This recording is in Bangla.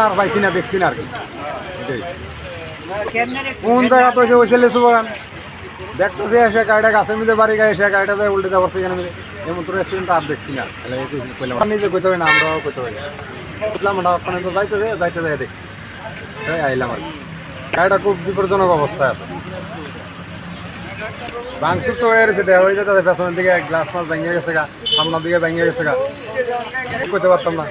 আর পাইছি না, দেখছি না আর কি। কোন জায়গা তো ওই লেচু বাগান দেখতেছি, এসে গাড়িটা গাছের মধ্যে বাড়ি গায়ে এসে গাড়িটা যায় উল্টে যাওয়ার এখানে এমন তো রেস্টুরেন্ট আর দেখছি না। নিজে কইতে হবে না, আমরাও কইতে হবে না, বুঝলাম না। ওখানে তো যাইতে যাই দেখছি, তাই আইলাম আর কি। গাড়িটা খুব বিপজ্জনক অবস্থায় আছে, ভাঙচুর তো হয়ে গেছে, দেওয়া হয়ে যায় তাদের পেছনের দিকে গ্লাস মাছ ভেঙে গেছে গা, সামনের দিকে ভেঙে গেছে গা, করতে পারতাম না।